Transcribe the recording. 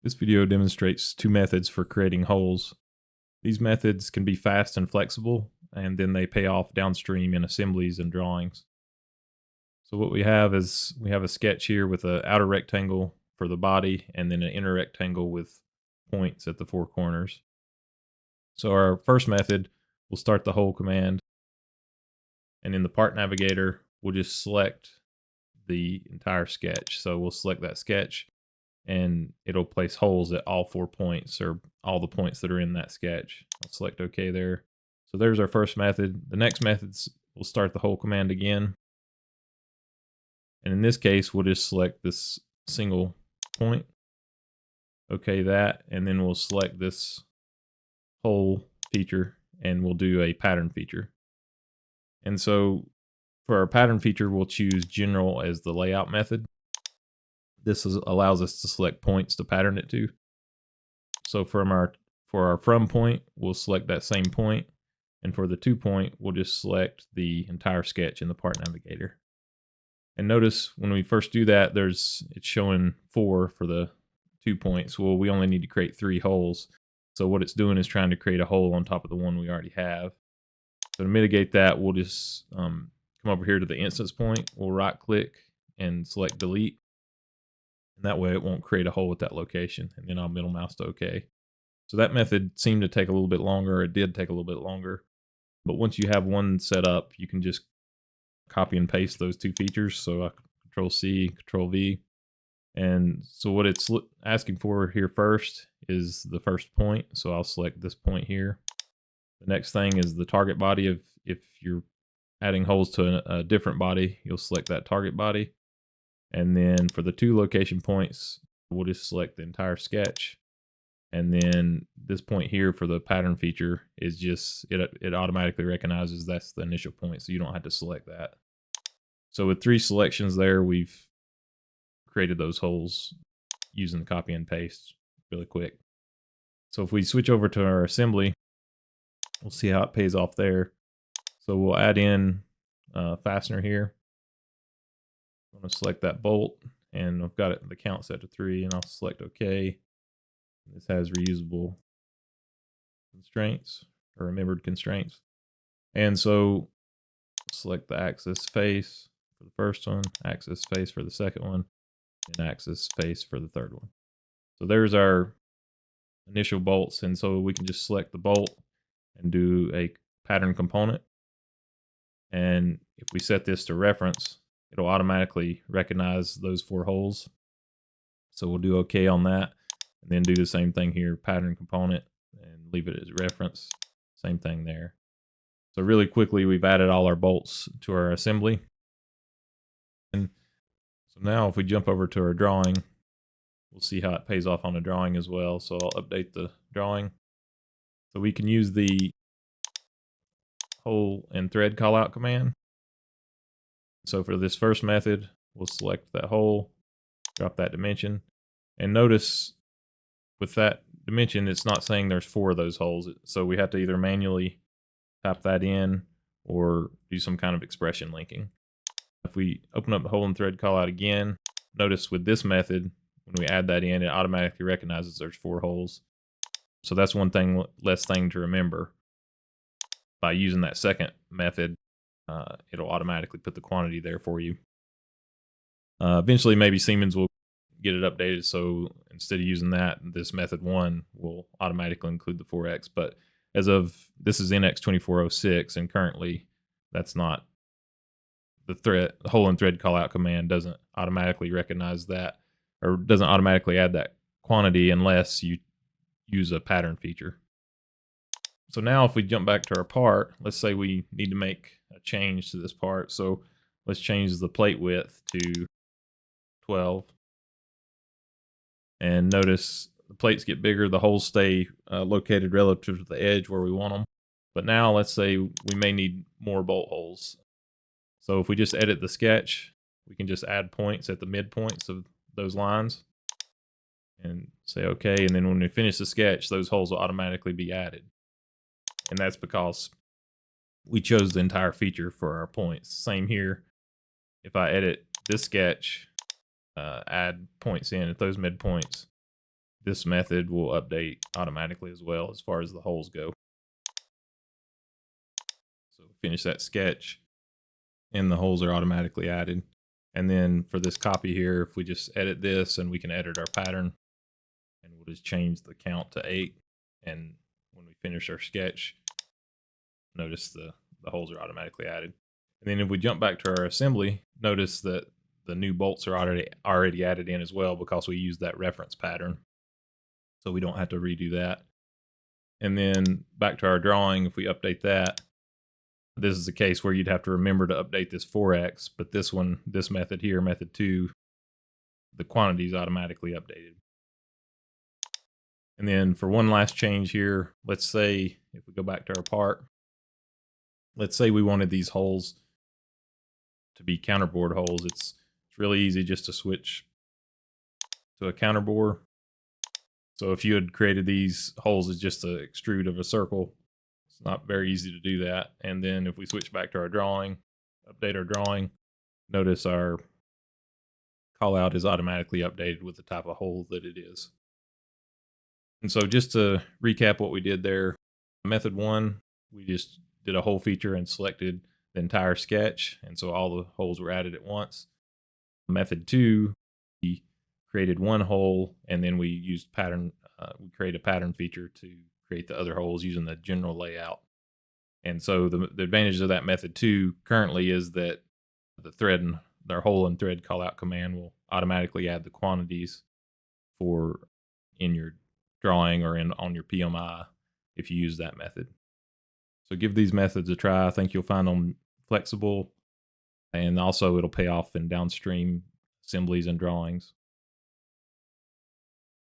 This video demonstrates two methods for creating holes. These methods can be fast and flexible, and then they pay off downstream in assemblies and drawings. So what we have is we have a sketch here with an outer rectangle for the body and then an inner rectangle with points at the four corners. So our first method, we'll start the hole command, and in the part navigator, we'll just select the entire sketch. So we'll select that sketch and it'll place holes at all 4 points or all the points that are in that sketch. I'll select OK there. So there's our first method. The next methods, we'll start the hole command again. And in this case, we'll just select this single point. OK that, and then we'll select this hole feature and we'll do a pattern feature. And so for our pattern feature, we'll choose general as the layout method. This allows us to select points to pattern it to. So for our from point, we'll select that same point, and for the to point, we'll just select the entire sketch in the part navigator. And notice when we first do that, it's showing 4 for the 2 points. Well, we only need to create 3 holes. So what it's doing is trying to create a hole on top of the one we already have. So to mitigate that, we'll just come over here to the instance point. We'll right click and select delete. And that way it won't create a hole at that location. And then I'll middle mouse to OK. So that method seemed to take a little bit longer. It did take a little bit longer. But once you have one set up, you can just copy and paste those two features. So Control C, Control V. And so what it's asking for here first is the first point. So I'll select this point here. The next thing is the target body. If you're adding holes to a different body, you'll select that target body. And then for the 2 location points, we'll just select the entire sketch. And then this point here for the pattern feature is just, it automatically recognizes that's the initial point, so you don't have to select that. So with 3 selections there, we've created those holes using the copy and paste really quick. So if we switch over to our assembly, we'll see how it pays off there. So we'll add in a fastener here. I'm going to select that bolt, and I've got the count set to 3, and I'll select OK. This has reusable constraints or remembered constraints. And so select the axis face for the first one, axis face for the second one, and axis face for the third one. So there's our initial bolts, and so we can just select the bolt and do a pattern component. And if we set this to reference, it'll automatically recognize those 4 holes. So we'll do OK on that, and then do the same thing here, pattern component, and leave it as reference. Same thing there. So really quickly, we've added all our bolts to our assembly. And so now if we jump over to our drawing, we'll see how it pays off on the drawing as well. So I'll update the drawing. So we can use the hole and thread callout command. So for this first method, we'll select that hole, drop that dimension, and notice with that dimension, it's not saying there's 4 of those holes. So we have to either manually type that in or do some kind of expression linking. If we open up the hole and thread callout again, notice with this method, when we add that in, it automatically recognizes there's 4 holes. So that's one thing, less thing to remember. By using that second method, it'll automatically put the quantity there for you. Eventually, maybe Siemens will get it updated, so instead of using that, this method 1 will automatically include the 4x. But as of, this is NX 2406, and currently that's not the hole and thread callout command doesn't automatically recognize that, or doesn't automatically add that quantity unless you use a pattern feature. So now if we jump back to our part, let's say we need to make a change to this part. So let's change the plate width to 12. And notice the plates get bigger, the holes stay located relative to the edge where we want them. But now let's say we may need more bolt holes. So if we just edit the sketch, we can just add points at the midpoints of those lines and say OK. And then when we finish the sketch, those holes will automatically be added. And that's because we chose the entire feature for our points. Same here. If I edit this sketch, add points in at those midpoints, this method will update automatically as well as far as the holes go. So finish that sketch and the holes are automatically added. And then for this copy here, if we just edit this, and we can edit our pattern, and we'll just change the count to 8. And when we finish our sketch, notice the holes are automatically added. And then if we jump back to our assembly, notice that the new bolts are already added in as well, because we used that reference pattern. So we don't have to redo that. And then back to our drawing, if we update that, this is a case where you'd have to remember to update this 4x, but this one, this method here, method 2, the quantity is automatically updated. And then for one last change here, let's say if we go back to our part, let's say we wanted these holes to be counterbore holes. It's really easy just to switch to a counterbore. So if you had created these holes as just an extrude of a circle, it's not very easy to do that. And then if we switch back to our drawing, update our drawing, notice our callout is automatically updated with the type of hole that it is. And so just to recap what we did there, method 1, we just did a hole feature and selected the entire sketch, and so all the holes were added at once. Method 2, we created one hole, and then we used pattern. We created a pattern feature to create the other holes using the general layout. And so the advantage of that method 2 currently is that the thread and our hole and thread callout command will automatically add the quantities for in your drawing or on your PMI if you use that method. So give these methods a try. I think you'll find them flexible, and also it'll pay off in downstream assemblies and drawings.